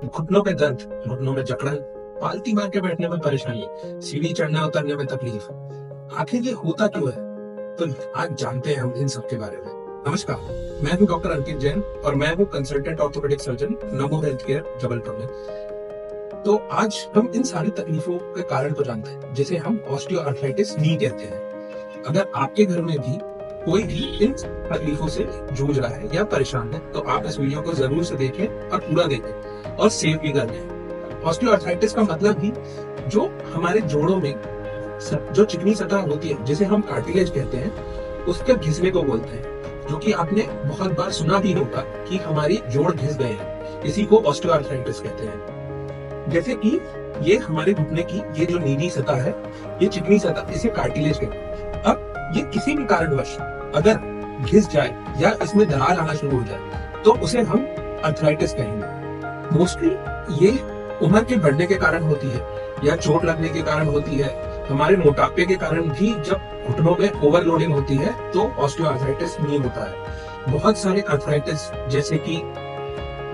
घुटनों में दर्द, घुटनों में जकड़न, पालती मार के बैठने में परेशानी, सीढ़ी चढ़ने उतरने में तकलीफ, आखिर ये होता क्यों है? तो आज जानते हैं हम इन सब के बारे में। नमस्कार, मैं हूं डॉक्टर अंकित जैन और मैं हूं कंसल्टेंट ऑर्थोपेडिक सर्जन नमो हेल्थ केयर जबलपुर में। तो आज हम इन सारी तकलीफों के कारण को जानते हैं, जिसे हम ऑस्टियोआर्थराइटिस नी कहते हैं। अगर आपके घर में भी कोई भी इन तकलीफों से जूझ रहा है या परेशान है, तो आप इस वीडियो को जरूर से देखें और पूरा देखें और सेव भी कर लें। ऑस्टियोआर्थराइटिस का मतलब ही जो हमारे जोड़ों में जो चिकनी सतह होती है, जिसे हम कार्टिलेज कहते हैं, उसके घिसने को बोलते हैं, जो कि आपने बहुत बार सुना भी होगा कि हमारी जोड़ घिस गए हैं। इसी को ऑस्टियोआर्थराइटिस कहते हैं। जैसे कि ये हमारे घुटने की ये जो नीली सतह है, ये चिकनी सतह, इसे कार्टिलेज कहते हैं। अब ये किसी भी कारणवश अगर घिस जाए या इसमें दरार आना शुरू हो जाए, तो उसे हम अर्थराइटिस कहेंगे। मोस्टली ये उम्र के बढ़ने के कारण होती है या चोट लगने के कारण होती है। हमारे मोटापे के कारण भी जब घुटनों में ओवरलोडिंग होती है तो ऑस्टियोआर्थराइटिस नहीं होता है। बहुत सारे अर्थराइटिस जैसे कि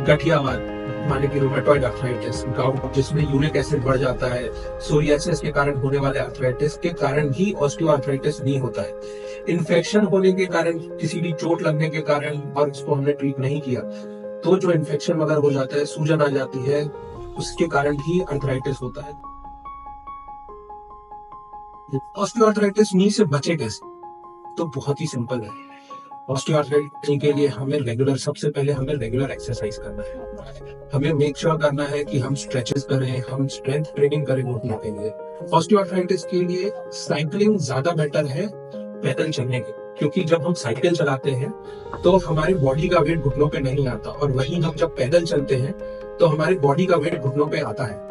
गठियावाद, माने कि रूमेटॉइड अर्थराइटिस, गाउट जिसमें यूरिक एसिड बढ़ जाता है, सोरियासिस के कारण होने वाले अर्थराइटिस के कारण भी ऑस्टियोआर्थराइटिस नहीं होता है। इन्फेक्शन होने के कारण, किसी भी चोट लगने के कारण, और इसको हमने ट्रीट नहीं किया तो जो इन्फेक्शन वगैरह हो जाता है, सूजन आ जाती है, उसके कारण भी अर्थराइटिस होता है। ऑस्टियोआर्थराइटिस नी से बचे कैसे? तो बहुत ही सिंपल है। ऑस्टियोआर्थराइटिस के लिए सबसे पहले हमें रेगुलर एक्सरसाइज करना है। हमें मेक श्योर करना है कि हम स्ट्रेचेस करें, हम स्ट्रेंथ ट्रेनिंग करें घुटनों के लिए। ऑस्टियोआर्थराइटिस के लिए साइकिलिंग ज्यादा बेटर है पैदल चलने के, क्योंकि जब हम साइकिल चलाते हैं तो हमारी बॉडी का वेट घुटनों पे नहीं आता, और वहीं हम जब पैदल चलते हैं तो हमारी बॉडी का वेट घुटनों पे आता है।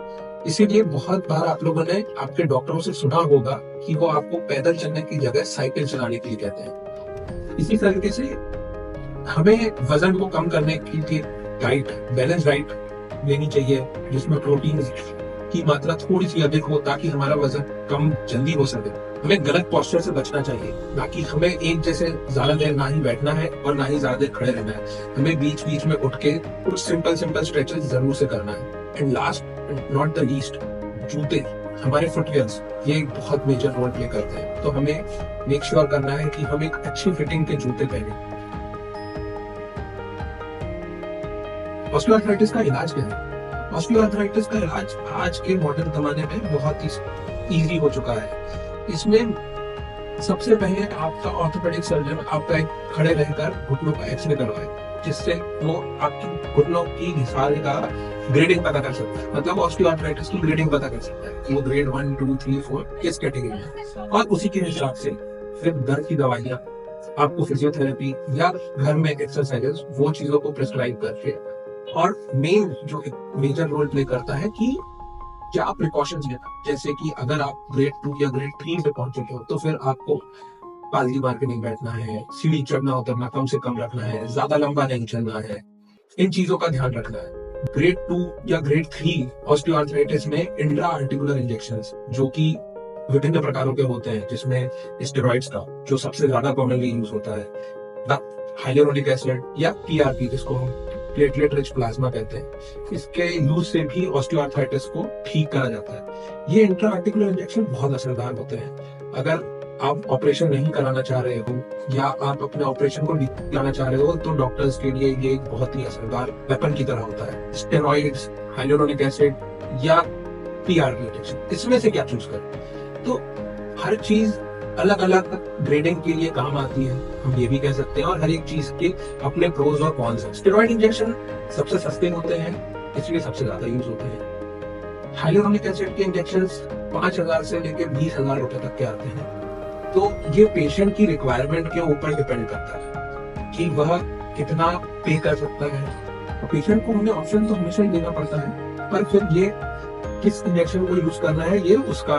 इसीलिए बहुत बार आप लोगों ने आपके डॉक्टरों से सुना होगा कि वो आपको पैदल चलने की जगह साइकिल चलाने के लिए कहते हैं। इसी तरीके से हमें वजन को कम करने के लिए डाइट, बैलेंस डाइट लेनी चाहिए, जिसमें प्रोटीन की मात्रा थोड़ी सी अधिक हो, ताकि हमारा वजन कम जल्दी हो सके। हमें गलत पोस्चर से बचना चाहिए, बाकी हमें एक जैसे ज्यादा देर ना ही बैठना है और ना ही ज्यादा देर खड़े रहना है। हमें बीच बीच में उठ के कुछ सिंपल स्ट्रेचेस जरूर से करना है। And last not the least, जूते, हमारे फुटवियर्स, ये एक बहुत मेजर रोल प्ले करते हैं। तो हमें मेक श्योर करना है कि हम एक अच्छी फिटिंग के जूते पहने। ऑस्टियोआर्थराइटिस का इलाज क्या है? ऑस्टियोआर्थराइटिस का इलाज आज के मॉडर्न जमाने में बहुत ही इजी हो चुका है। इसमें सबसे पहले आपका ऑर्थोपेडिक सर्जन आपका एक खड़े रहकर घुटनों का एक्सरे करवाए, जिससे वो आपकी घुटनों की घिसाने का ग्रेडिंग पता कर सकता है। मतलब ऑस्टियोआर्थराइटिस की ग्रेडिंग पता कर सकता है कि वो ग्रेड 1, 2, 3, 4 किस कैटेगरी में है, और उसी के हिसाब से फिर दर्द की दवाइयाँ, आपको फिजियोथेरेपी या घर में एक्सरसाइजेस, वो चीजों को प्रिस्क्राइब करके, और मेन जो एक मेजर रोल प्ले करता है कि क्या प्रिकॉशंस लेना। जैसे कि अगर आप ग्रेड 2 या ग्रेड 3 पे पहुंच चुके हो, तो फिर आपको पालती मार के नहीं बैठना है, सीढ़ी चढ़ना उतरना कम से कम रखना है, ज्यादा लंबा नहीं चलना है, इन चीजों का ध्यान रखना है। ग्रेड 2 या ग्रेड 3 ऑस्टियोआर्थराइटिस में इंट्रा आर्टिकुलर इंजेक्शंस, जो कि विभिन्न प्रकारों के होते हैं, जिसमें स्टेरॉइड्स का जो सबसे ज्यादा कॉमनली यूज होता है, हाइलुरोनिक एसिड या पीआरपी, जिसको हम प्लेटलेट रिच प्लाज्मा कहते हैं, इसके यूज से भी ऑस्टियोआर्थराइटिस को ठीक करा जाता है। ये इंट्रा आर्टिकुलर इंजेक्शन बहुत असरदार होते हैं। अगर आप ऑपरेशन नहीं कराना चाह रहे हो या आप अपने ऑपरेशन को लाना चाह रहे हो, तो डॉक्टर्स के लिए ये एक बहुत ही असरदार वेपन की तरह होता है। स्टेरॉइड्स, हाइलुरोनिक एसिड या पीआरपी इंजेक्शन, इसमें से क्या चूज करें? तो हर चीज अलग अलग ग्रेडिंग के लिए काम आती है, हम ये भी कह सकते हैं, और हर एक चीज के अपने प्रोज और कॉन्स हैं। स्टेरॉइड इंजेक्शन सबसे सस्ते होते हैं, इसलिए सबसे ज्यादा यूज होते हैं। हाइलुरोनिक एसिड के इंजेक्शन 5,000 से लेकर 20,000 रुपए तक के आते हैं। तो ये पेशेंट की रिक्वायरमेंट के ऊपर डिपेंड करता है कि वह कितना पे कर सकता है। पेशेंट को हमें ऑप्शन तो हमेशा ही देना पड़ता है, पर फिर ये किस इंजेक्शन को यूज करना है, ये उसका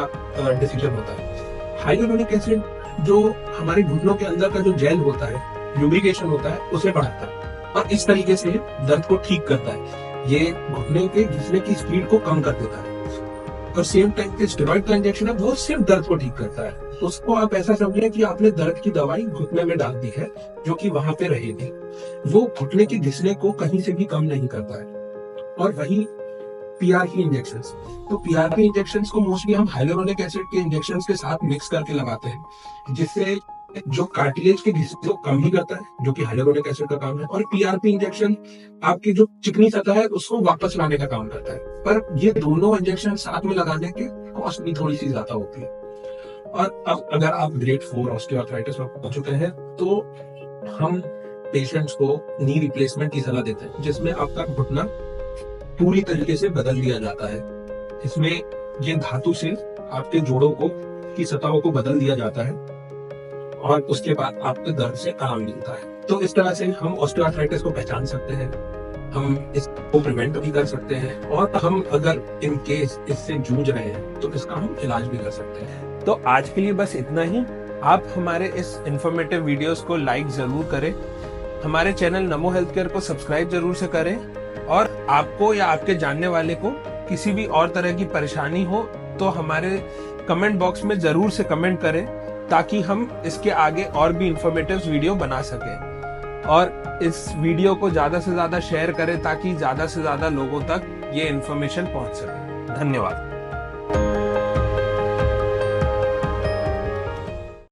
डिसीजन होता है। हाइलुरोनिक एसिड जो हमारे घुटनों के अंदर का जो जेल होता है, ल्यूब्रिकेशन होता है, उसे बढ़ाता है और इस तरीके से दर्द को ठीक करता है। ये घुटने के घिसने की स्पीड को कम कर देता है। और सेम टाइम पे स्टेरॉइड का इंजेक्शन है वो सिर्फ दर्द को ठीक करता है। उसको आप ऐसा समझिए कि आपने दर्द की दवाई घुटने में डाल दी है जो कि वहां पे रहेगी, वो घुटने की घिसने को कहीं से भी कम नहीं करता है। और वही पीआरपी इंजेक्शंस, तो पीआरपी इंजेक्शंस को मोस्टली हम हाइलुरोनिक एसिड के इंजेक्शंस के साथ मिक्स करके लगाते हैं, जिससे जो कार्टिलेज के घिसने को कम ही करता है, जो कि हाइलुरोनिक एसिड का काम है। और पीआरपी इंजेक्शन आपकी जो चिकनी सतह है उसको वापस लाने का काम करता है। पर ये दोनों इंजेक्शन साथ में लगाने के कॉस्ट भी थोड़ी सी ज्यादा होती है। और अब अगर आप ग्रेड 4 ऑस्टियोआर्थराइटिस में पहुंच चुके हैं तो हम पेशेंट्स को नी रिप्लेसमेंट की सलाह देते हैं, जिसमें आपका घुटना पूरी तरीके से बदल दिया जाता है। इसमें ये धातु से आपके जोड़ों को की सतहों को बदल दिया जाता है और उसके बाद आपके दर्द से आराम मिलता है। तो इस तरह से हम ऑस्टियोआर्थराइटिस को पहचान सकते हैं, हम इसको प्रिवेंट भी कर सकते हैं, और हम अगर इन केस इससे जूझ रहे हैं तो इसका हम इलाज भी कर सकते हैं। तो आज के लिए बस इतना ही। आप हमारे इस इंफॉर्मेटिव वीडियोस को लाइक जरूर करें, हमारे चैनल नमो हेल्थ केयर को सब्सक्राइब जरूर से करें, और आपको या आपके जानने वाले को किसी भी और तरह की परेशानी हो तो हमारे कमेंट बॉक्स में जरूर से कमेंट करें, ताकि हम इसके आगे और भी इंफॉर्मेटिव वीडियो बना सकें। और इस वीडियो को ज्यादा से ज्यादा शेयर करें ताकि ज्यादा से ज्यादा लोगों तक ये इंफॉर्मेशन पहुंच सके। धन्यवाद।